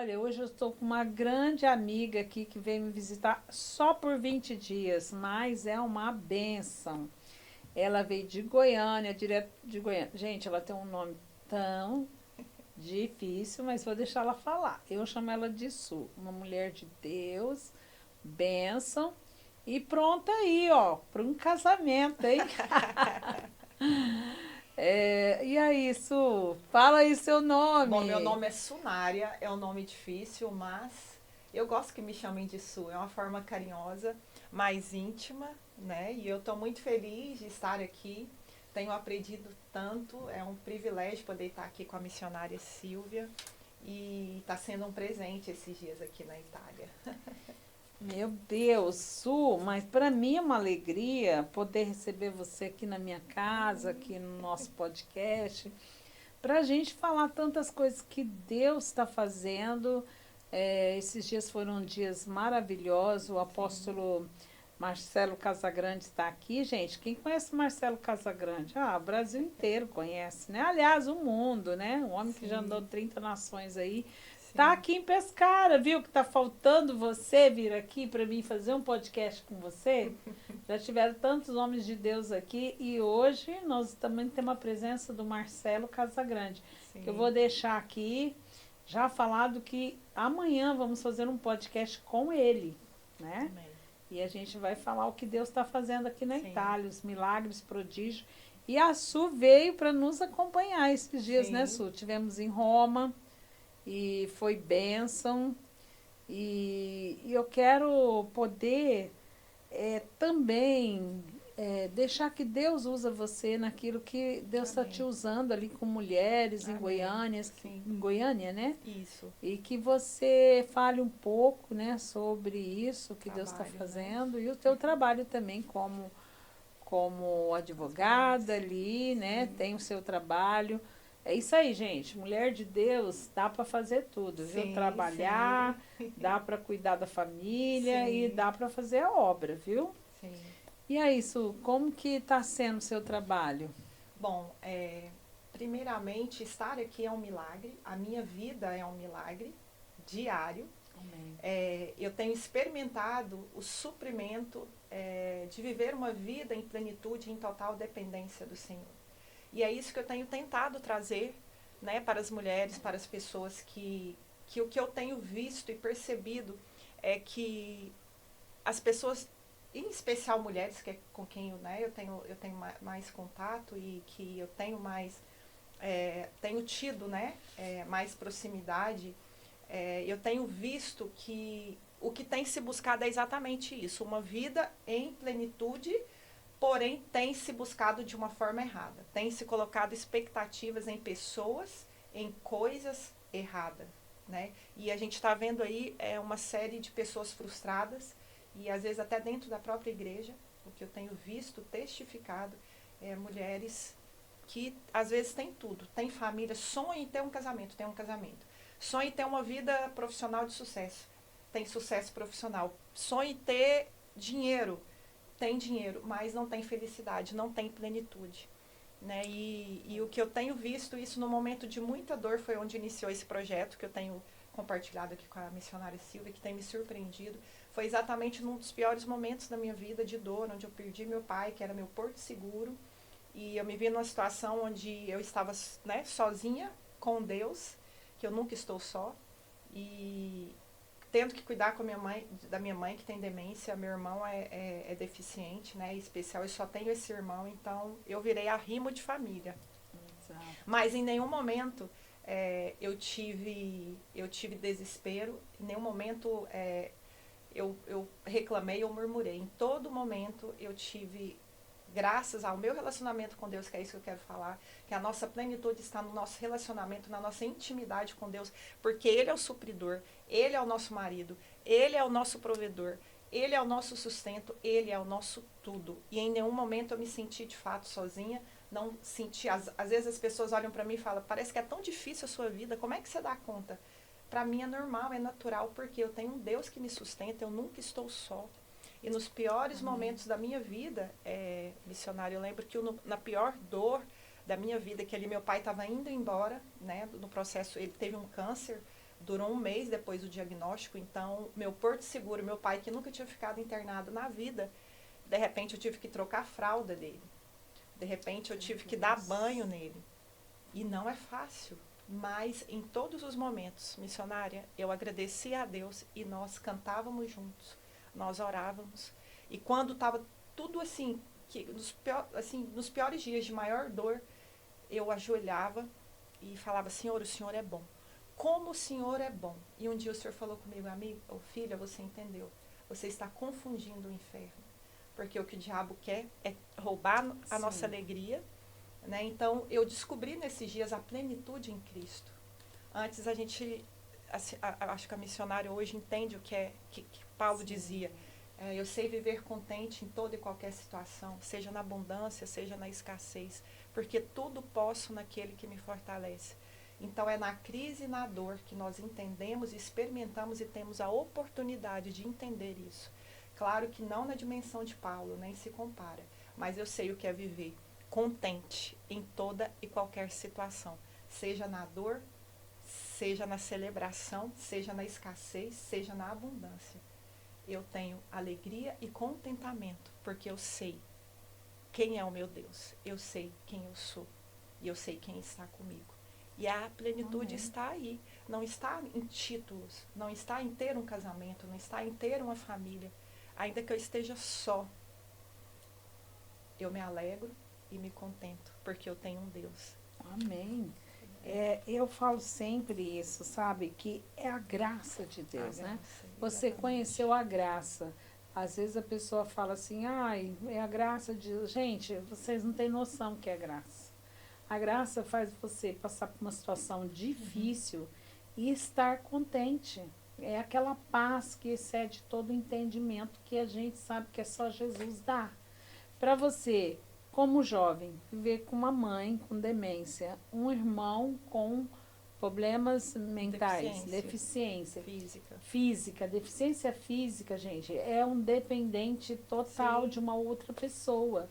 Olha, hoje eu estou com uma grande amiga aqui que veio me visitar só por 20 dias, mas é uma bênção. Ela veio de Goiânia, direto de Goiânia. Gente, ela tem um nome tão difícil, mas vou deixar ela falar. Eu chamo ela de Su, uma mulher de Deus, bênção. E pronta aí, ó, para um casamento, hein? E aí, Su, fala aí seu Bom, meu nome. nome é Sunária, é um nome difícil, mas eu gosto que me chamem de Su. É uma forma carinhosa, mais íntima, né? E eu estou muito feliz de estar aqui. Tenho aprendido tanto, é um privilégio poder estar aqui com a missionária Silvia. E está sendo um presente esses dias aqui na Itália. Meu Deus, Su, mas para mim é uma alegria poder receber você aqui na minha casa, aqui no nosso podcast, para a gente falar tantas coisas que Deus está fazendo. Esses dias foram dias maravilhosos. O Sim, apóstolo Marcelo Casagrande está aqui, gente. Quem conhece Marcelo Casagrande? Ah, o Brasil inteiro conhece, né? Aliás, o mundo, né? Um homem que já andou sim, 30 nações aí. Tá sim. aqui em Pescara, viu? Que tá faltando você vir aqui para mim fazer um podcast com você. Já tiveram tantos homens de Deus aqui e hoje nós também temos a presença do Marcelo Casagrande, que eu vou Sim, deixar aqui já falado que amanhã vamos fazer um podcast com ele, né? amém. E a gente vai falar o que Deus está fazendo aqui na Sim, Itália, os milagres, prodígios. E a Su veio para nos acompanhar esses dias, né, sim, Su? Tivemos em Roma e foi bênção. E eu quero poder também deixar que Deus usa você naquilo que Deus está te amém. usando ali com mulheres Amém. Sim, Em Goiânia, né? isso. E que você fale um pouco, né, sobre isso que Deus está Trabalho, né? fazendo e o teu trabalho também como Com as advogada mulheres. ali, né? Sim, Tem o seu trabalho. É isso aí, gente. Mulher de Deus dá para fazer tudo, viu? sim, sim, Trabalhar, dá para cuidar da família e sim, dá para fazer a obra, viu? sim. E é isso. Como que está sendo o seu trabalho? Bom, primeiramente, estar aqui é um milagre. A minha vida é um milagre diário. Amém. Eu tenho experimentado o suprimento de viver uma vida em plenitude, em total dependência do Senhor. E é isso que eu tenho tentado trazer, né, para as mulheres, para as pessoas que o que eu tenho visto e percebido é que as pessoas, em especial mulheres, que é com quem eu tenho mais contato e que eu tenho tenho tido, né, mais proximidade, eu tenho visto que o que tem se buscado é exatamente isso, uma vida em plenitude, porém tem se buscado de uma forma errada. Tem se colocado expectativas em pessoas, em coisas erradas. Né? E a gente está vendo aí uma série de pessoas frustradas, e às vezes até dentro da própria igreja, o que eu tenho visto, testificado, mulheres que às vezes têm tudo, têm família, sonham em ter um casamento, tem um casamento. Sonham em ter uma vida profissional de sucesso, tem sucesso profissional. Sonham em ter dinheiro, tem dinheiro, mas não tem felicidade, não tem plenitude. Né? E o que eu tenho visto, isso no momento de muita dor, foi onde iniciou esse projeto que eu tenho compartilhado aqui com a missionária Silvia, que tem me surpreendido. Foi exatamente num dos piores momentos da minha vida de dor, onde eu perdi meu pai, que era meu porto seguro, e eu me vi numa situação onde eu estava, né, sozinha com Deus, que eu nunca estou só, e tendo que cuidar com a minha mãe, da minha mãe que tem demência, meu irmão é deficiente, né, especial, eu só tenho esse irmão, então eu virei arrimo de família. Exato. Mas em nenhum momento eu tive desespero, em nenhum momento eu reclamei ou murmurei. Em todo momento eu tive, graças ao meu relacionamento com Deus, que é isso que eu quero falar, que a nossa plenitude está no nosso relacionamento, na nossa intimidade com Deus, porque Ele é o supridor, Ele é o nosso marido, Ele é o nosso provedor, Ele é o nosso sustento, Ele é o nosso tudo. E em nenhum momento eu me senti de fato sozinha, não senti. Às vezes as pessoas olham para mim e falam: parece que é tão difícil a sua vida, como é que você dá conta? Para mim é normal, é natural, porque eu tenho um Deus que me sustenta, eu nunca estou só. E nos piores Amém. momentos da minha vida, missionário, eu lembro que na pior dor da minha vida, que ali meu pai estava indo embora, né, no processo, ele teve um câncer Durou um mês depois do diagnóstico, então meu porto seguro, meu pai que nunca tinha ficado internado na vida, de repente eu tive que trocar a fralda dele. De repente eu tive que dar banho nele. E não é fácil, mas em todos os momentos, missionária, eu agradecia a Deus e nós cantávamos juntos, nós orávamos. E quando estava tudo assim, nos piores dias de maior dor, eu ajoelhava e falava, Senhor, o Senhor é bom. Como o Senhor é bom. E um dia o Senhor falou comigo, amigo, filha, você entendeu. Você está confundindo o inferno. Porque o que o diabo quer é roubar a nossa alegria. Né? Então, eu descobri nesses dias a plenitude em Cristo. Antes a gente, assim, acho que a missionária hoje entende o que Paulo dizia. Eu sei viver contente em toda e qualquer situação, seja na abundância, seja na escassez, porque tudo posso naquele que me fortalece. Então, é na crise e na dor que nós entendemos, experimentamos e temos a oportunidade de entender isso. Claro que não na dimensão de Paulo, nem se compara, mas eu sei o que é viver contente em toda e qualquer situação, seja na dor, seja na celebração, seja na escassez, seja na abundância. Eu tenho alegria e contentamento, porque eu sei quem é o meu Deus, eu sei quem eu sou e eu sei quem está comigo. E a plenitude está aí, não está em títulos, não está em ter um casamento, não está em ter uma família. Ainda que eu esteja só, eu me alegro e me contento, porque eu tenho um Deus. Amém. Eu falo sempre isso, sabe? Que é a graça de Deus, né? Você conheceu a graça. Às vezes a pessoa fala assim, ai, é a graça de Deus. Gente, vocês não têm noção que é graça. A graça faz você passar por uma situação difícil e estar contente. É aquela paz que excede todo entendimento que a gente sabe que é só Jesus dá. Para você, como jovem, viver com uma mãe com demência, um irmão com problemas mentais, deficiência física. Deficiência física, gente, é um dependente total de uma outra pessoa.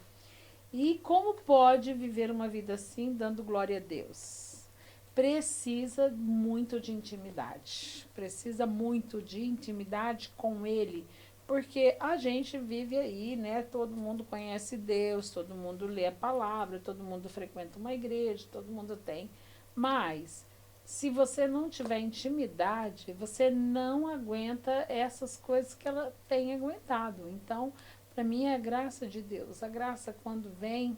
E como pode viver uma vida assim, dando glória a Deus? Precisa muito de intimidade. Precisa muito de intimidade com Ele. Porque a gente vive aí, né? Todo mundo conhece Deus, todo mundo lê a palavra, todo mundo frequenta uma igreja, todo mundo tem. Mas, se você não tiver intimidade, você não aguenta essas coisas que ela tem aguentado. Então, para mim é a graça de Deus. A graça, quando vem,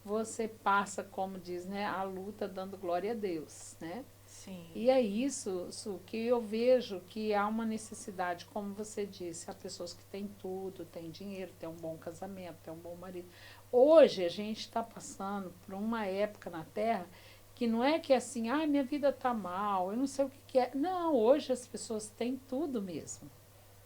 você passa, como diz, né, a luta dando glória a Deus, né? Sim. E é isso, Su, que eu vejo que há uma necessidade, como você disse, há pessoas que têm tudo, têm dinheiro, têm um bom casamento, têm um bom marido. Hoje a gente está passando por uma época na Terra que não é que é assim, ai, minha vida está mal, eu não sei o que é. Não, hoje as pessoas têm tudo mesmo.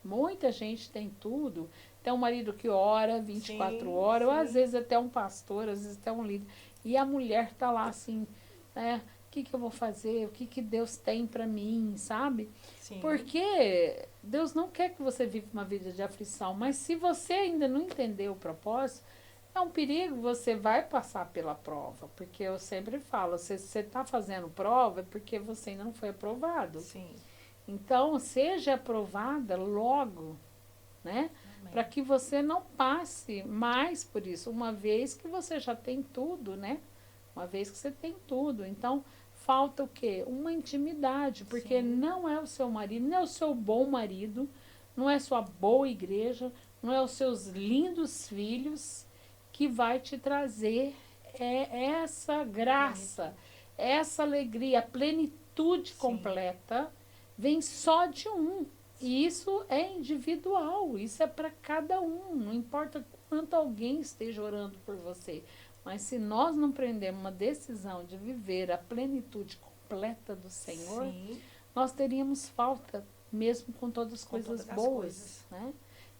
Muita gente tem tudo. Tem um marido que ora 24 horas, ou às vezes até um pastor, às vezes até um líder. E a mulher está lá assim, né? O que eu vou fazer? O que Deus tem para mim, sabe? Sim. Porque Deus não quer que você viva uma vida de aflição, mas se você ainda não entendeu o propósito, é um perigo, você vai passar pela prova. Porque eu sempre falo, se você está fazendo prova, é porque você ainda não foi aprovado. Sim. Então, seja aprovada logo, né? Para que você não passe mais por isso, uma vez que você já tem tudo, né? Uma vez que você tem tudo. Então, falta o quê? Uma intimidade, porque não é o seu marido, não é o seu bom marido, não é sua boa igreja, não é os seus lindos filhos que vai te trazer essa graça, essa alegria, a plenitude completa, vem só de um. E isso é individual, isso é para cada um, não importa quanto alguém esteja orando por você. Mas se nós não prendermos uma decisão de viver a plenitude completa do Senhor, nós teríamos falta, mesmo com todas as coisas boas. Né?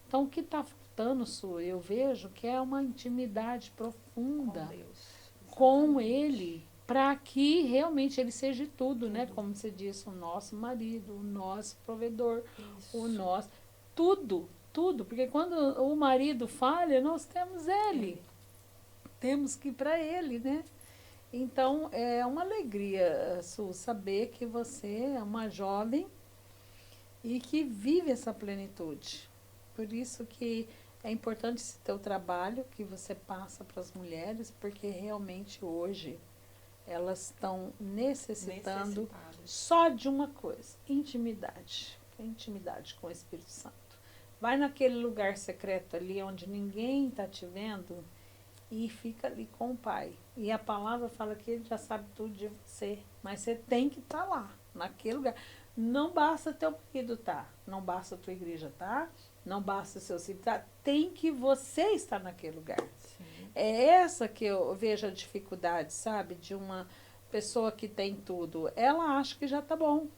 Então, o que está faltando, Su, eu vejo que é uma intimidade profunda com Deus, com Ele, para que realmente Ele seja tudo, né? Como você disse, o nosso marido, o nosso provedor, o nosso... Tudo, tudo. Porque quando o marido falha, nós temos Ele. Temos que ir para Ele, né? Então, é uma alegria, Su, saber que você é uma jovem e que vive essa plenitude. Por isso que é importante esse teu trabalho que você passa para as mulheres, porque realmente hoje elas estão necessitando Necessitadas. só de uma coisa: intimidade. Intimidade com o Espírito Santo. Vai naquele lugar secreto ali onde ninguém está te vendo e fica ali com o Pai. E a palavra fala que ele já sabe tudo de você, mas você tem que estar lá, naquele lugar. Não basta teu marido estar, não basta a tua igreja estar, não basta o seu filho estar, tem que você estar naquele lugar. Sim. É essa que eu vejo a dificuldade, sabe? De uma pessoa que tem tudo. Ela acha que já tá bom.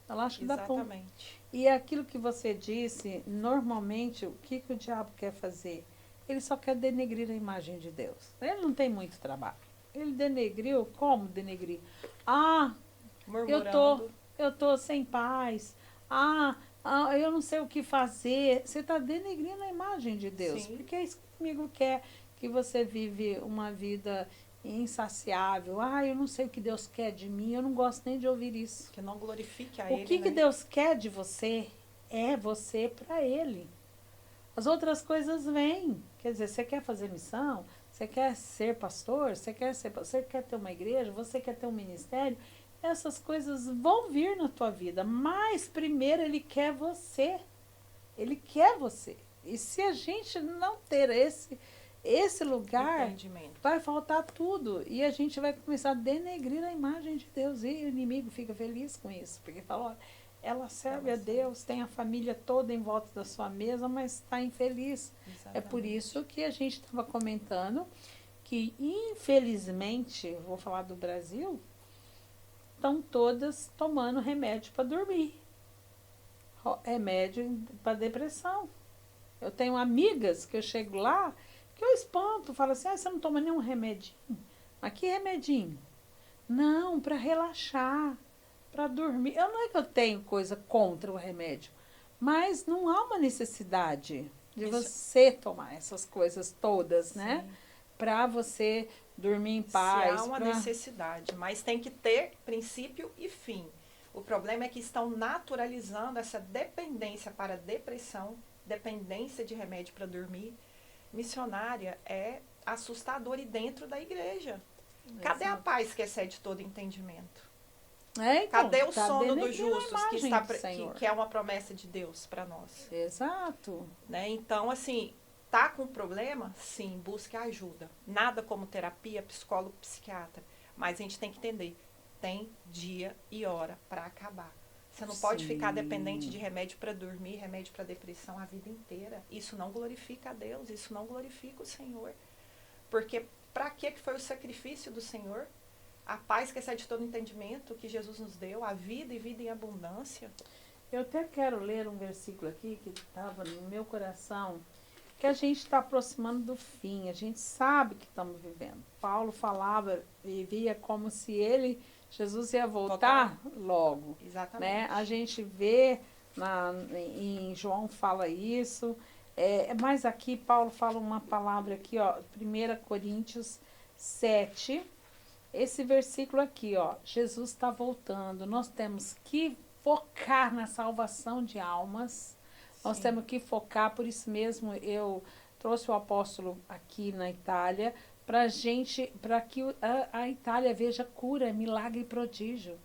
Ela acha que dá bom. Exatamente. E aquilo que você disse, normalmente, o que, que o diabo quer fazer? Ele só quer denegrir a imagem de Deus. Ele não tem muito trabalho. Ele denegriu, como denegrir? Ah, Murmurando. eu tô sem paz. Eu não sei o que fazer. Você está denegrindo a imagem de Deus. Sim. Porque é isso que o inimigo quer, que você vive uma vida insaciável. Eu não sei o que Deus quer de mim. Eu não gosto nem de ouvir isso. Que não glorifique a O ele, que, né? que Deus quer de você é você para Ele. As outras coisas vêm. Quer dizer, você quer fazer missão? Você quer ser pastor? Você quer ter uma igreja? Você quer ter um ministério? Essas coisas vão vir na tua vida, mas primeiro Ele quer você. Ele quer você. E se a gente não ter esse lugar, Entendimento. vai faltar tudo. E a gente vai começar a denegrir a imagem de Deus. E o inimigo fica feliz com isso. Porque fala, olha, ela serve a Deus, tem a família toda em volta da sua mesa, mas está infeliz. Exatamente. É por isso que a gente estava comentando que, infelizmente, vou falar do Brasil, estão todas tomando remédio para dormir. Remédio para depressão. Eu tenho amigas que eu chego lá, que eu espanto, falo assim, você não toma nenhum remedinho? Mas que remedinho? Não, para relaxar, para dormir. Eu não é que eu tenho coisa contra o remédio, mas não há uma necessidade de você tomar essas coisas todas, né? Sim. Para você dormir em paz. Se há uma necessidade, mas tem que ter princípio e fim. O problema é que estão naturalizando essa dependência para depressão, dependência de remédio para dormir. Missionária é assustador e dentro da igreja. Cadê a paz que excede todo entendimento? Então, cadê o sono dos denegrindo a justos imagem do que é uma promessa de Deus para nós? Exato. Né? Então, assim, tá com problema? Sim, busque ajuda. Nada como terapia, psicólogo, psiquiatra. Mas a gente tem que entender, tem dia e hora para acabar. Você não pode ficar dependente de remédio para dormir, remédio para depressão a vida inteira. Isso não glorifica a Deus, isso não glorifica o Senhor. Porque para que foi o sacrifício do Senhor? A paz que excede todo entendimento que Jesus nos deu, a vida e vida em abundância. Eu até quero ler um versículo aqui que estava no meu coração, que a gente está aproximando do fim, a gente sabe que estamos vivendo. Paulo falava, vivia como se Jesus ia voltar logo. Exatamente. Né? A gente vê, em João fala isso, mas aqui Paulo fala uma palavra aqui, ó, 1 Coríntios 7, esse versículo aqui, ó, Jesus está voltando, nós temos que focar na salvação de almas. Nós temos que focar, por isso mesmo eu trouxe o apóstolo aqui na Itália, para que a Itália veja cura, milagre e prodígio.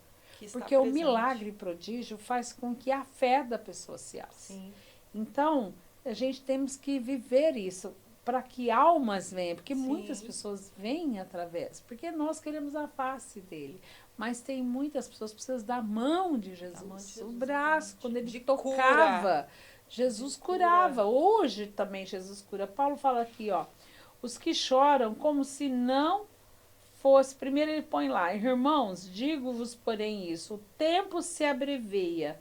Porque o milagre e prodígio faz com que a fé da pessoa se alce. Sim. Então, a gente temos que viver isso para que almas venham, porque Sim. muitas pessoas vêm através, porque nós queremos a face dele. Mas tem muitas pessoas que precisam da mão de Jesus. O braço, quando ele tocava, Jesus curava. Hoje também Jesus cura. Paulo fala aqui, ó, os que choram como se não fosse. Primeiro ele põe lá, irmãos, digo-vos porém isso, o tempo se abrevia.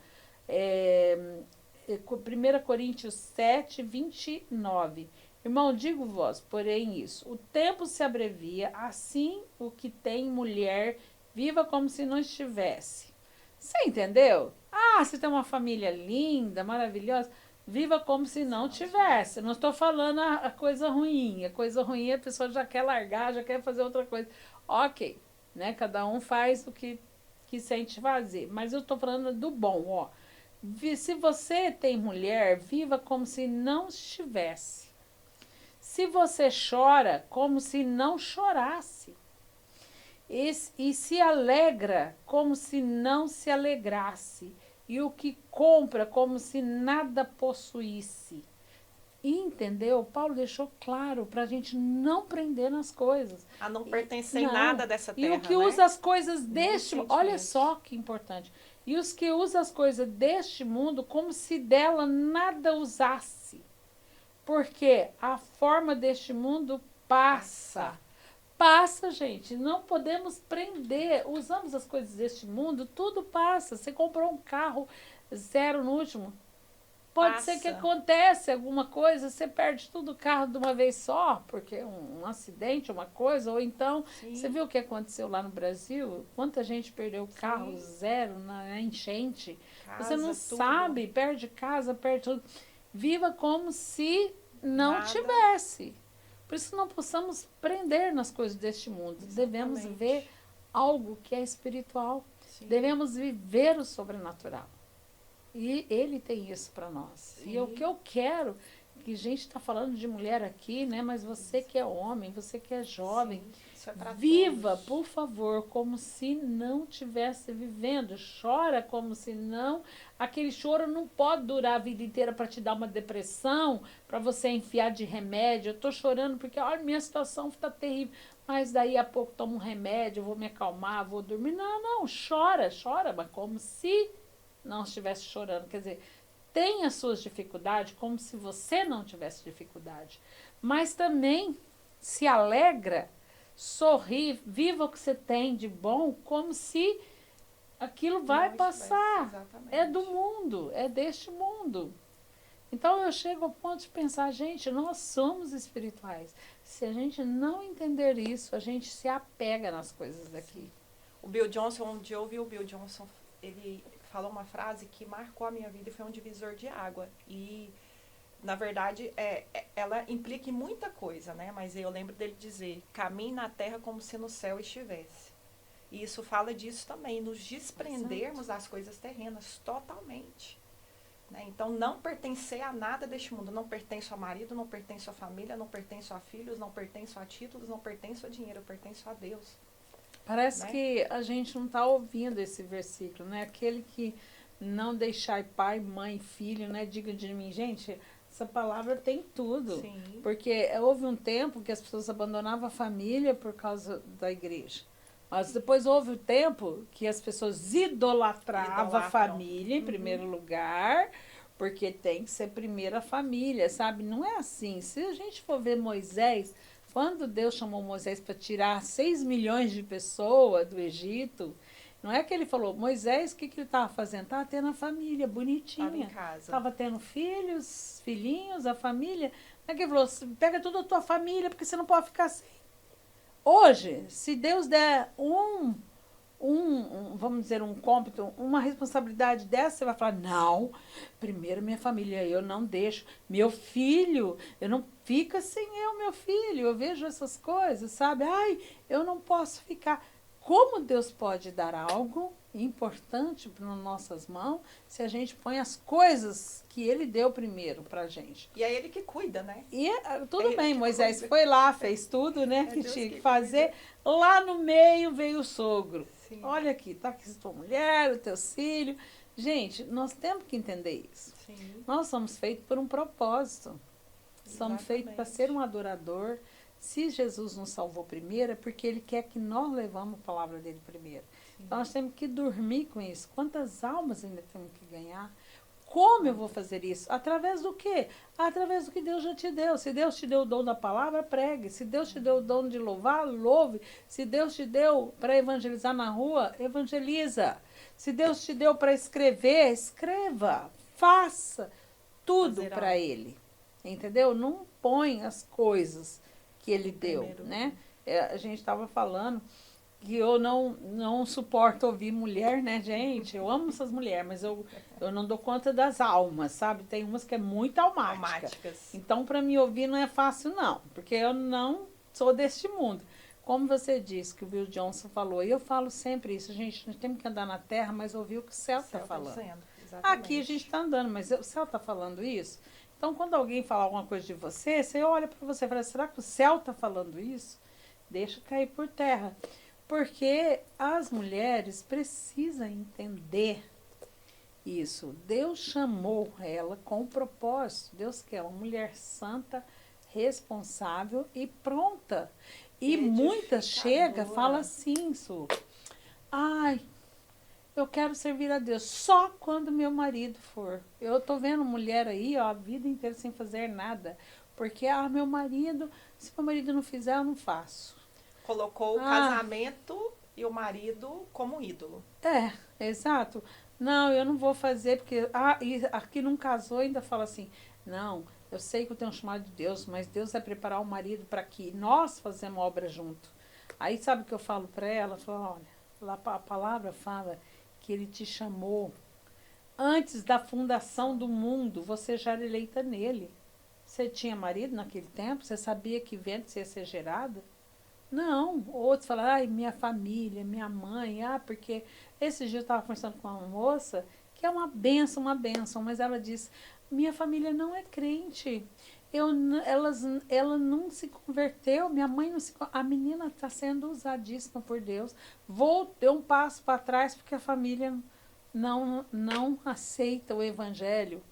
1 Coríntios 7, 29. Irmão, digo-vos, porém isso, o tempo se abrevia, assim o que tem mulher, viva como se não estivesse. Você entendeu? Você tem uma família linda, maravilhosa, viva como se não tivesse. Não estou falando a coisa ruim. A coisa ruim a pessoa já quer largar, já quer fazer outra coisa. Ok, né? Cada um faz o que sente fazer. Mas eu tô falando do bom, ó. Se você tem mulher, viva como se não estivesse. Se você chora, como se não chorasse. E se alegra, como se não se alegrasse. E o que compra, como se nada possuísse. E entendeu? Paulo deixou claro para a gente não prender nas coisas. A não pertencer em Não. nada dessa terra, E o que né? usa as coisas Nem deste mundo. Olha sentimentos. só que importante. E os que usam as coisas deste mundo como se dela nada usasse. Porque a forma deste mundo passa. Passa, gente. Não podemos prender. Usamos as coisas deste mundo, tudo passa. Você comprou um carro zero no último. Pode ser que Passa. aconteça alguma coisa, você perde tudo o carro de uma vez só, porque um acidente, uma coisa, ou então, Sim. você viu o que aconteceu lá no Brasil? Quanta gente perdeu o carro zero na enchente. Casa, Você não tudo. sabe, perde casa, perde tudo. Viva como se não Nada. tivesse. Por isso não possamos prender nas coisas deste mundo. Devemos Exatamente. ver algo que é espiritual. Sim. Devemos viver o sobrenatural. E ele tem isso para nós. Sim. E o que eu quero, que a gente está falando de mulher aqui, né? Mas você que é homem, você que é jovem, Sim, isso é pra viva, todos. por favor, como se não estivesse vivendo. Chora como se não. Aquele choro não pode durar a vida inteira para te dar uma depressão, para você enfiar de remédio. Eu estou chorando porque, olha, minha situação está terrível. Mas daí a pouco tomo um remédio, vou me acalmar, vou dormir. Não, não, chora, mas como se não estivesse chorando. Quer dizer, tem as suas dificuldades como se você não tivesse dificuldade. Mas também se alegra, sorri, viva o que você tem de bom, como se aquilo vai Não passar. estivesse, exatamente. É do mundo, é deste mundo. Então eu chego ao ponto de pensar, gente, nós somos espirituais. Se a gente não entender isso, a gente se apega nas coisas daqui. O Bill Johnson, um dia eu ouvi o Bill Johnson, ele falou uma frase que marcou a minha vida e foi um divisor de água. E, na verdade, ela implica em muita coisa, né? Mas eu lembro dele dizer, caminhe na terra como se no céu estivesse. E isso fala disso também, nos desprendermos das coisas terrenas totalmente. Né? Então, não pertencer a nada deste mundo. Não pertenço a marido, não pertenço a família, não pertenço a filhos, não pertenço a títulos, não pertenço a dinheiro, eu pertenço a Deus. Parece Né? que a gente não está ouvindo esse versículo, né? Aquele que não deixar pai, mãe, filho, né? Diga de mim, gente, essa palavra tem tudo. Sim. Porque houve um tempo que as pessoas abandonavam a família por causa da igreja. Mas depois houve o tempo que as pessoas idolatravam a família em primeiro lugar, porque tem que ser primeiro a família, sabe? Não é assim. Se a gente for ver Moisés, quando Deus chamou Moisés para tirar 6 milhões de pessoas do Egito, não é que ele falou, Moisés, o que ele estava fazendo? Estava tendo a família bonitinha. Estava em casa. Estava tendo filhos, filhinhos, a família. Não é que ele falou, pega toda a tua família, porque você não pode ficar sem. Hoje, se Deus der vamos dizer, um cômpito, uma responsabilidade dessa, você vai falar, não, primeiro minha família, eu não deixo. Meu filho, eu não fica sem meu filho. Eu vejo essas coisas, sabe? Ai, eu não posso ficar. Como Deus pode dar algo importante nas nossas mãos se a gente põe as coisas que ele deu primeiro pra gente? E é ele que cuida, né? E tudo bem, Moisés cuida. foi lá, fez tudo, né, que Deus tinha que que fazer. cuida. Lá no meio veio o sogro. Sim. Olha aqui, tá aqui tua mulher, o teu filho. Gente, nós temos que entender isso. Sim. Nós somos feitos por um propósito. Somos feitos para ser um adorador. Se Jesus nos salvou primeiro, é porque Ele quer que nós levamos a palavra dele primeiro. Então nós temos que dormir com isso. Quantas almas ainda temos que ganhar? Como eu vou fazer isso? Através do quê? Através do que Deus já te deu. Se Deus te deu o dom da palavra, pregue. Se Deus te deu o dom de louvar, louve. Se Deus te deu para evangelizar na rua, evangeliza. Se Deus te deu para escrever, escreva. Faça tudo para Ele. Entendeu? Não põe as coisas que Ele deu, né? A gente estava falando que eu não suporto ouvir mulher, né, gente? Eu amo essas mulheres, mas eu não dou conta das almas, sabe? Tem umas que é muito almática. Então, para mim ouvir não é fácil, não. Porque eu não sou deste mundo. Como você disse, que o Bill Johnson falou, e eu falo sempre isso, gente, nós temos que andar na terra, mas ouvir o que o céu está falando. Dizendo, Aqui a gente está andando, mas o céu está falando isso? Então, quando alguém fala alguma coisa de você, você olha para você e fala, será que o céu está falando isso? Deixa cair por terra. Porque as mulheres precisam entender isso. Deus chamou ela com um propósito. Deus quer uma mulher santa, responsável e pronta. E muitas chega, fala assim, Su, ai, eu quero servir a Deus só quando meu marido for. Eu tô vendo mulher aí, ó, a vida inteira sem fazer nada. Porque, meu marido, se meu marido não fizer, eu não faço. Colocou o casamento e o marido como ídolo. Exato. Não, eu não vou fazer, porque. E aqui não casou ainda fala assim, não, eu sei que eu tenho um chamado de Deus, mas Deus vai preparar o marido para que nós fazemos obra junto. Aí sabe o que eu falo para ela? Eu falo, olha, lá a palavra fala que ele te chamou. Antes da fundação do mundo, você já era eleita nele. Você tinha marido naquele tempo? Você sabia que vento ia ser gerada? Não. Outros falam, ai, minha família, minha mãe, porque esse dia eu estava conversando com uma moça que é uma benção, mas ela disse, minha família não é crente. Ela não se converteu, minha mãe não se. A menina está sendo usadíssima por Deus. Deu um passo para trás porque a família não aceita o evangelho.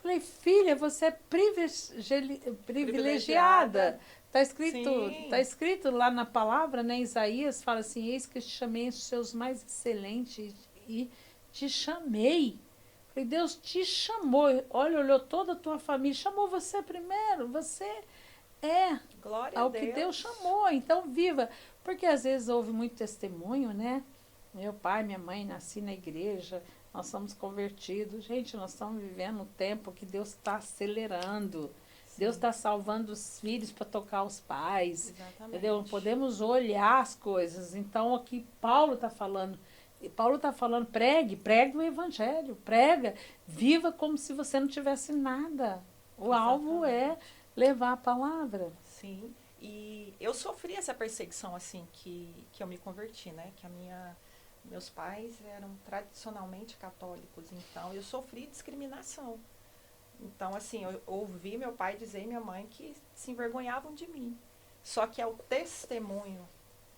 Falei, filha, você é privilegiada. Está escrito lá na palavra, né? Isaías fala assim, eis que te chamei os seus mais excelentes e te chamei. Falei, Deus te chamou. Olha, olhou toda a tua família, chamou você primeiro. Você é ao que Deus chamou. Então, viva. Porque às vezes houve muito testemunho, né? Meu pai, minha mãe, nasci na igreja, nós somos convertidos. Gente, nós estamos vivendo um tempo que Deus está acelerando. Sim. Deus está salvando os filhos para tocar os pais. Exatamente. Entendeu? Podemos olhar as coisas. Então, aqui Paulo está falando. Pregue o evangelho, prega, viva como se você não tivesse nada. O alvo é levar a palavra. Sim, e eu sofri essa perseguição assim que eu me converti, né? Que meus pais eram tradicionalmente católicos, então eu sofri discriminação. Então, assim, eu ouvi meu pai dizer e minha mãe que se envergonhavam de mim. Só que é o testemunho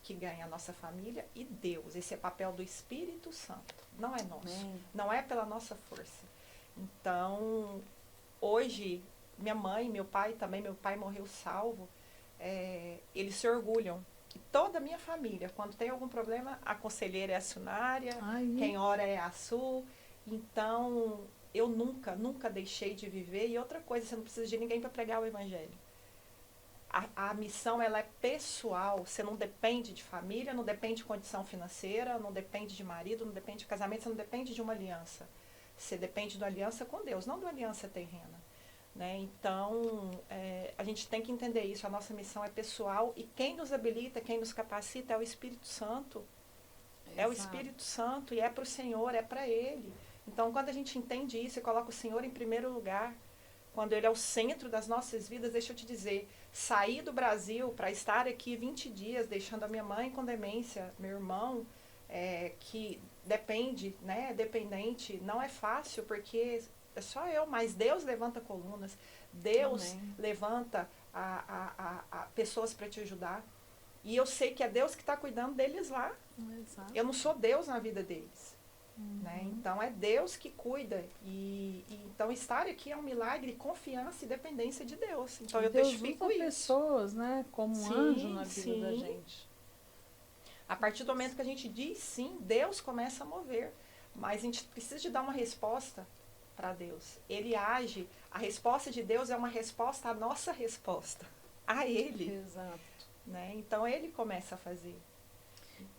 que ganha a nossa família e Deus. Esse é papel do Espírito Santo, não é nosso. Não é pela nossa força. Então, hoje, minha mãe, meu pai também, meu pai morreu salvo, eles se orgulham. E toda a minha família, quando tem algum problema, a conselheira é a Sunária, quem ora é a Su. Então, eu nunca deixei de viver. E outra coisa, você não precisa de ninguém para pregar o evangelho. A missão, ela é pessoal, você não depende de família, não depende de condição financeira, não depende de marido, não depende de casamento, você não depende de uma aliança. Você depende de uma aliança com Deus, não de uma aliança terrena. Né? Então, a gente tem que entender isso, a nossa missão é pessoal e quem nos habilita, quem nos capacita é o Espírito Santo. Exato. É o Espírito Santo e é para o Senhor, é para Ele. Então, quando a gente entende isso e coloca o Senhor em primeiro lugar, quando Ele é o centro das nossas vidas, deixa eu te dizer, sair do Brasil para estar aqui 20 dias, deixando a minha mãe com demência, meu irmão, que depende, né, dependente, não é fácil, porque é só eu, mas Deus levanta colunas, Deus levanta a pessoas para te ajudar. E eu sei que é Deus que está cuidando deles lá. Exato. Eu não sou Deus na vida deles. Né? Então é Deus que cuida e então estar aqui é um milagre, confiança e dependência de Deus. Então eu testifico isso. Pessoas, né, como um anjo na vida da gente. A partir do momento que a gente diz sim, Deus começa a mover, mas a gente precisa de dar uma resposta para Deus. Ele age, a resposta de Deus é uma resposta à nossa resposta, a Ele. Exato. Né? Então Ele começa a fazer.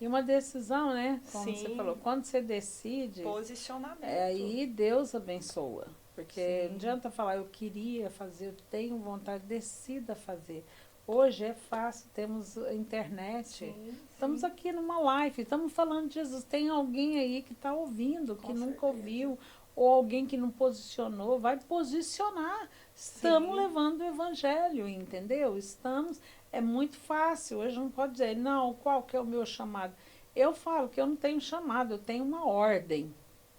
E uma decisão, né? Como Sim. você falou, quando você decide, posicionamento. Aí Deus abençoa. Porque não adianta falar, eu queria fazer, eu tenho vontade, decida fazer. Hoje é fácil, temos internet, estamos aqui numa live, estamos falando de Jesus. Tem alguém aí que está ouvindo, que nunca ouviu, ou alguém que não posicionou, vai posicionar. Estamos levando o evangelho, entendeu? Estamos, É muito fácil. Hoje não pode dizer, não, qual que é o meu chamado? Eu falo que eu não tenho chamado, eu tenho uma ordem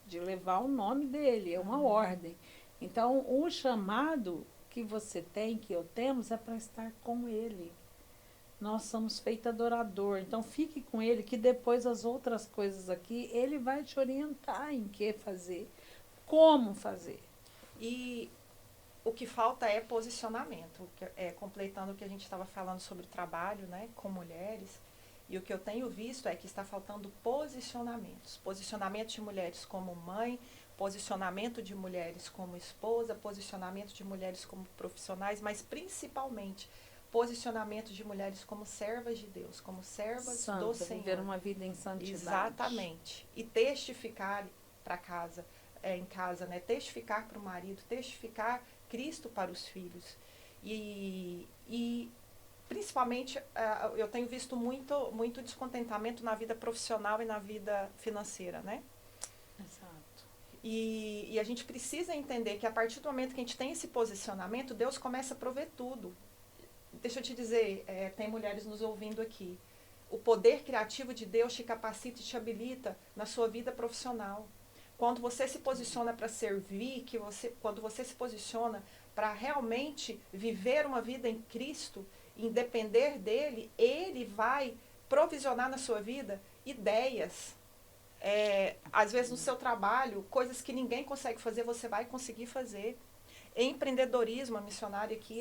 de levar o nome dele, é uma ordem. Então, o chamado que você tem, que eu temos, é para estar com ele. Nós somos feito adorador, então fique com ele, que depois as outras coisas aqui, ele vai te orientar em que fazer, como fazer. E o que falta é posicionamento, completando o que a gente estava falando sobre o trabalho, né, com mulheres. E o que eu tenho visto é que está faltando posicionamentos. Posicionamento de mulheres como mãe, posicionamento de mulheres como esposa, posicionamento de mulheres como profissionais, mas principalmente posicionamento de mulheres como servas de Deus, como servas Santa, do Senhor. viver uma vida em santidade. Exatamente. E testificar para casa, em casa, né? Testificar para o marido, testificar Cristo para os filhos. E principalmente, eu tenho visto muito descontentamento na vida profissional e na vida financeira, né? Exato. E a gente precisa entender que a partir do momento que a gente tem esse posicionamento, Deus começa a prover tudo. Deixa eu te dizer, tem mulheres nos ouvindo aqui. O poder criativo de Deus te capacita e te habilita na sua vida profissional. Quando você se posiciona para servir, quando você se posiciona para realmente viver uma vida em Cristo, em depender dele, ele vai provisionar na sua vida ideias. Às vezes no seu trabalho, coisas que ninguém consegue fazer, você vai conseguir fazer. Empreendedorismo, a missionária aqui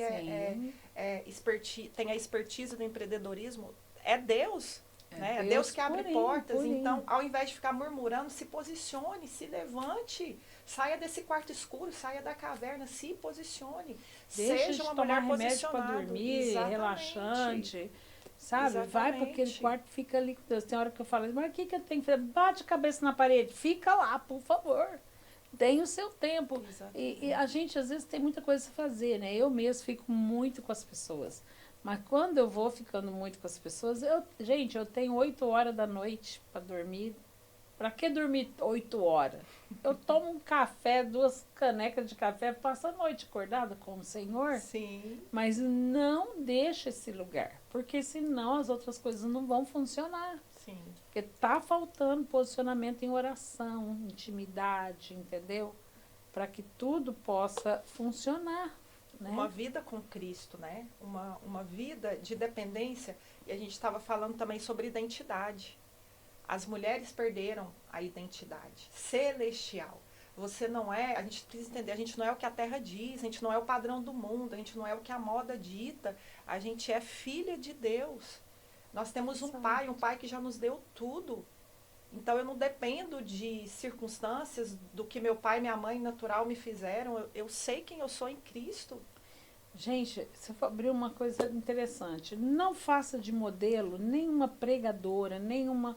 tem a expertise do empreendedorismo, é Deus. Né? É Deus que abre portas. Então, ao invés de ficar murmurando, se posicione, se levante, saia desse quarto escuro, saia da caverna, se posicione. Deixa seja uma de tomar mulher remédio para posicionada. dormir, Exatamente. relaxante, sabe? Exatamente. Vai para aquele quarto, fica ali com Deus. Tem hora que eu falo, mas o que eu tenho que fazer? Bate a cabeça na parede, fica lá, por favor. Tem o seu tempo. E a gente, às vezes, tem muita coisa a fazer, né? Eu mesmo fico muito com as pessoas. Mas quando eu vou ficando muito com as pessoas, gente, eu tenho 8 horas da noite para dormir. Para que dormir 8 horas? Eu tomo um café, 2 canecas de café, passo a noite acordada com o Senhor. Sim. Mas não deixa esse lugar, porque senão as outras coisas não vão funcionar. Sim. Porque tá faltando posicionamento em oração, intimidade, entendeu? Para que tudo possa funcionar. Né? Uma vida com Cristo, né? Uma vida de dependência. E a gente estava falando também sobre identidade. As mulheres perderam a identidade celestial. Você não é, a gente precisa entender, a gente não é o que a terra diz, a gente não é o padrão do mundo, a gente não é o que a moda dita, a gente é filha de Deus. Nós temos um pai que já nos deu tudo. Então eu não dependo de circunstâncias, do que meu pai e minha mãe natural me fizeram. Eu sei quem eu sou em Cristo. Gente, você abriu uma coisa interessante. Não faça de modelo nenhuma pregadora, nenhuma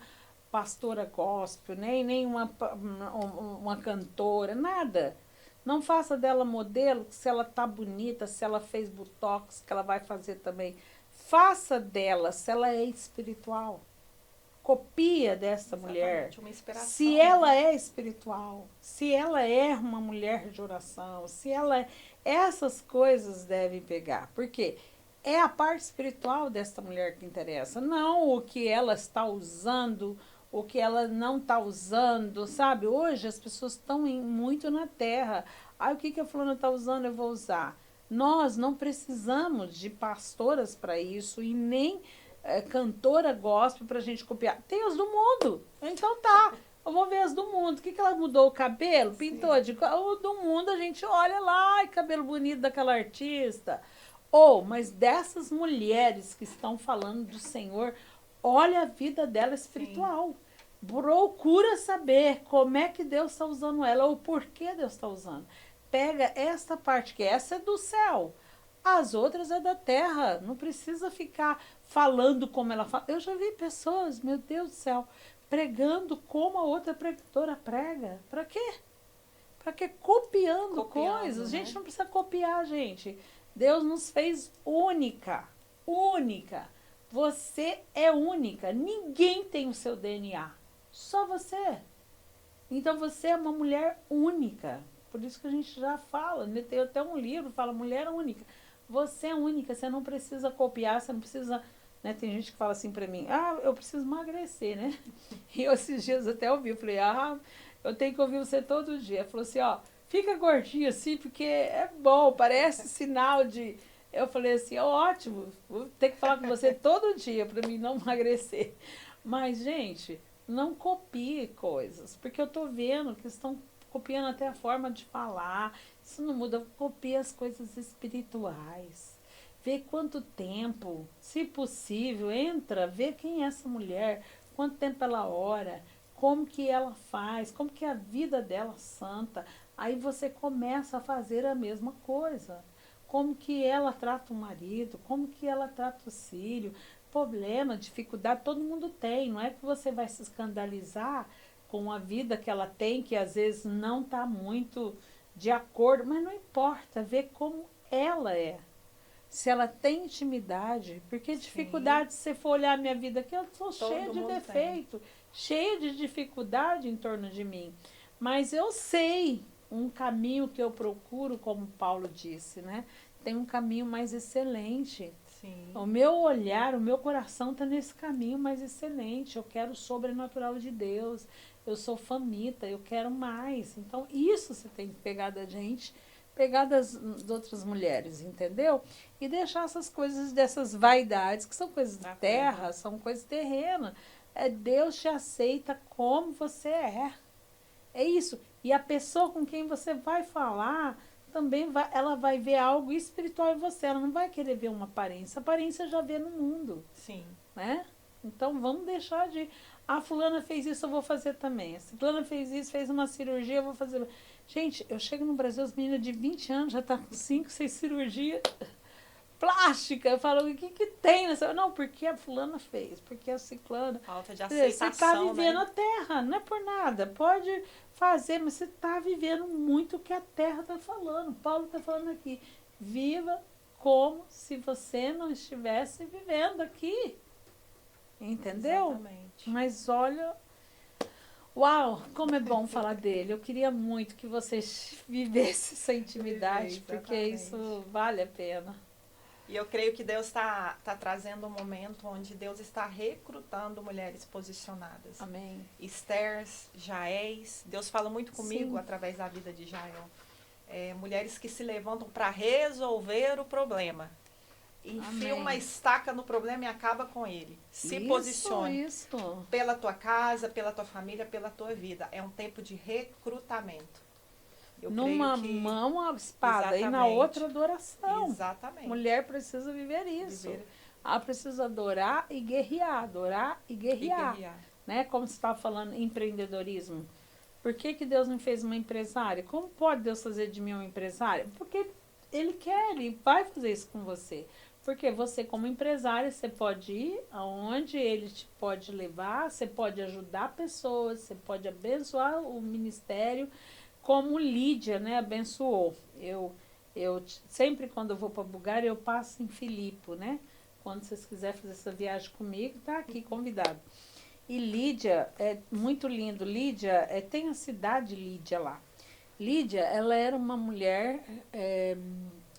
pastora gospel, nem uma cantora, nada. Não faça dela modelo, se ela tá bonita, se ela fez botox, que ela vai fazer também. Faça dela, se ela é espiritual. Copia dessa mulher. Uma inspiração, se ela é espiritual, se ela é uma mulher de oração, se ela é... Essas coisas devem pegar. Por quê? É a parte espiritual dessa mulher que interessa, não o que ela está usando, o que ela não está usando, sabe? Hoje as pessoas estão muito na terra. Aí o que a fulana está usando, eu vou usar. Nós não precisamos de pastoras para isso e nem cantora gospel para a gente copiar. Tem as do mundo. Então tá, eu vou ver as do mundo. O que ela mudou? O cabelo? Pintou? O do mundo a gente olha lá, ai, cabelo bonito daquela artista. Mas dessas mulheres que estão falando do Senhor, olha a vida dela espiritual. Sim. Procura saber como é que Deus está usando ela, ou por que Deus está usando. Pega esta parte, que essa é do céu. As outras é da terra. Não precisa ficar falando como ela fala. Eu já vi pessoas, meu Deus do céu, pregando como a outra pregadora prega. Para quê? Para quê? Copiando coisas. Né? A gente não precisa copiar, gente. Deus nos fez única. Única. Você é única. Ninguém tem o seu DNA. Só você. Então você é uma mulher única. Por isso que a gente já fala. Tem até um livro que fala mulher única. Você é única, você não precisa copiar, você não precisa... Né? Tem gente que fala assim pra mim, eu preciso emagrecer, né? E eu, esses dias até ouvi, eu falei, eu tenho que ouvir você todo dia. Ela falou assim, fica gordinho assim, porque é bom, parece sinal de... Eu falei assim, ótimo, vou ter que falar com você todo dia para mim não emagrecer. Mas, gente, não copie coisas, porque eu tô vendo que estão copiando até a forma de falar. Isso não muda, copia as coisas espirituais. Vê quanto tempo, se possível, entra, vê quem é essa mulher, quanto tempo ela ora, como que ela faz, como que é a vida dela santa. Aí você começa a fazer a mesma coisa. Como que ela trata o marido, como que ela trata o filho. Problema, dificuldade, todo mundo tem. Não é que você vai se escandalizar com a vida que ela tem, que às vezes não está muito de acordo, mas não importa, ver como ela é. Se ela tem intimidade, porque dificuldade, se você for olhar a minha vida aqui, eu sou cheia de defeito, cheia de dificuldade em torno de mim. Mas eu sei um caminho que eu procuro, como Paulo disse, né? Tem um caminho mais excelente. Sim. O meu olhar, o meu coração está nesse caminho mais excelente. Eu quero o sobrenatural de Deus. Eu sou faminta, eu quero mais. Então, isso você tem que pegar da gente, pegar das outras mulheres, entendeu? E deixar essas coisas, dessas vaidades, que são coisas da terra, são coisas terrenas. Deus te aceita como você é. É isso. E a pessoa com quem você vai falar também ela vai ver algo espiritual em você. Ela não vai querer ver uma aparência. A aparência já vê no mundo. Sim. Né? Então vamos deixar de... fulana fez isso, eu vou fazer também. A fulana fez isso, fez uma cirurgia, eu vou fazer... Gente, eu chego no Brasil, as meninas de 20 anos já estão com 5, 6 cirurgias plástica. Eu falo, o que tem nessa? Não, porque a fulana fez, porque a ciclana. Falta de aceitação, você está vivendo, né? a terra, não é por nada. Pode fazer, mas você está vivendo muito o que a terra está falando. Paulo está falando aqui. Viva como se você não estivesse vivendo aqui. Entendeu? Exatamente. Mas olha... Uau, como é bom falar dele. Eu queria muito que vocês vivessem essa intimidade, porque isso vale a pena. E eu creio que Deus está trazendo um momento onde Deus está recrutando mulheres posicionadas. Amém. Estérs, Jaéis. Deus fala muito comigo Sim. através da vida de Jael. Mulheres que se levantam para resolver o problema. Enfia uma estaca no problema e acaba com ele. Se posicione. Isso. Pela tua casa, pela tua família, pela tua vida. É um tempo de recrutamento. Numa mão a espada e na outra adoração. Exatamente. Mulher precisa viver isso. Ela precisa adorar e guerrear. Adorar e guerrear. Né? Como você estava falando, empreendedorismo. Por que Deus não fez uma empresária? Como pode Deus fazer de mim uma empresária? Porque Ele quer, Ele vai fazer isso com você. Porque você, como empresária, você pode ir aonde Ele te pode levar, você pode ajudar pessoas, você pode abençoar o ministério, como Lídia, né, abençoou. Eu sempre, quando eu vou para Bulgária, eu passo em Filipe, né? Quando vocês quiserem fazer essa viagem comigo, tá aqui convidado. E Lídia, é muito lindo. Lídia, tem a cidade Lídia lá. Lídia, ela era uma mulher,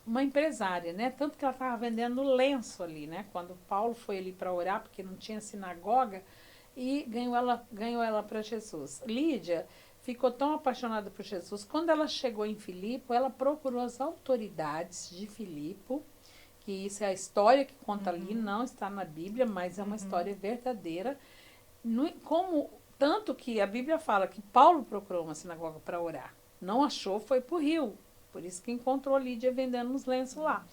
uma empresária, né? Tanto que ela estava vendendo lenço ali, né? Quando Paulo foi ali para orar, porque não tinha sinagoga, e ganhou ela para Jesus. Lídia ficou tão apaixonada por Jesus. Quando ela chegou em Filipe, ela procurou as autoridades de Filipe, que isso é a história que conta ali, não está na Bíblia, mas é uma história verdadeira. Tanto que a Bíblia fala que Paulo procurou uma sinagoga para orar. Não achou, foi para o rio. Por isso que encontrou Lídia vendendo uns lenços lá.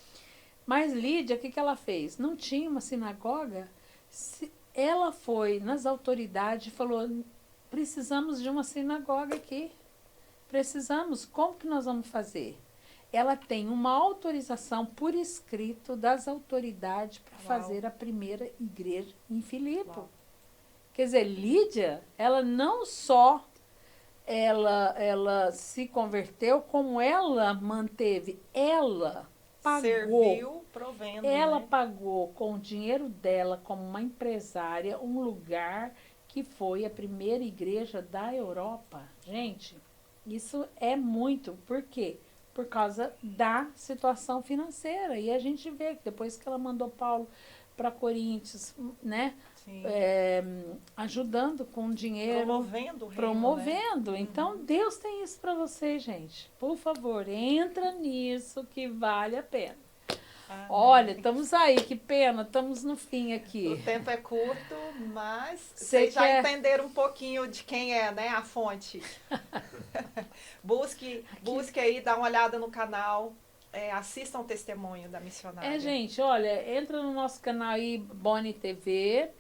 Mas Lídia, o que ela fez? Não tinha uma sinagoga. Ela foi nas autoridades e falou, precisamos de uma sinagoga aqui. Precisamos. Como que nós vamos fazer? Ela tem uma autorização por escrito das autoridades para fazer a primeira igreja em Filipe. Quer dizer, Lídia, ela não só ela se converteu, como ela manteve, ela pagou. Serviu, provendo. Ela pagou com o dinheiro dela, como uma empresária, um lugar que foi a primeira igreja da Europa. Gente, isso é muito. Por quê? por causa da situação financeira. E a gente vê que depois que ela mandou Paulo para Coríntios, né? Sim. Ajudando com dinheiro. Promovendo o reino, Promovendo. né? Então, Deus tem isso para vocês, gente. Por favor, entra nisso que vale a pena. Amém. Olha, estamos aí, que pena, estamos no fim aqui. O tempo é curto, mas Você vocês já quer... entenderam um pouquinho de quem é, né, a fonte. busque aí, dá uma olhada no canal, assistam o testemunho da missionária. Gente, olha, entra no nosso canal aí, Boni TV.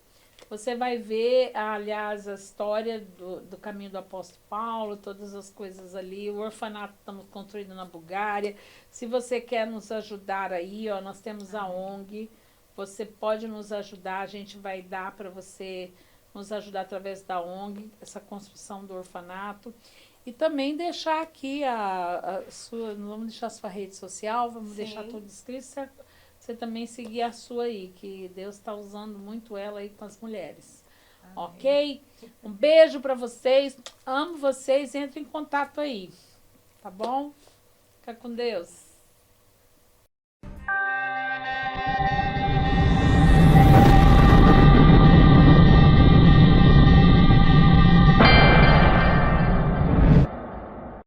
Você vai ver, aliás, a história do caminho do apóstolo Paulo, todas as coisas ali. O orfanato estamos construindo na Bulgária. Se você quer nos ajudar aí, ó, nós temos a ONG. Você pode nos ajudar, a gente vai dar para você nos ajudar através da ONG, essa construção do orfanato. E também deixar aqui a sua, vamos deixar a sua rede social, vamos Sim. deixar tudo escrito, você também seguir a sua aí, que Deus está usando muito ela aí com as mulheres. Amém. Ok? Um beijo para vocês, amo vocês, entre em contato aí, tá bom? Fica com Deus.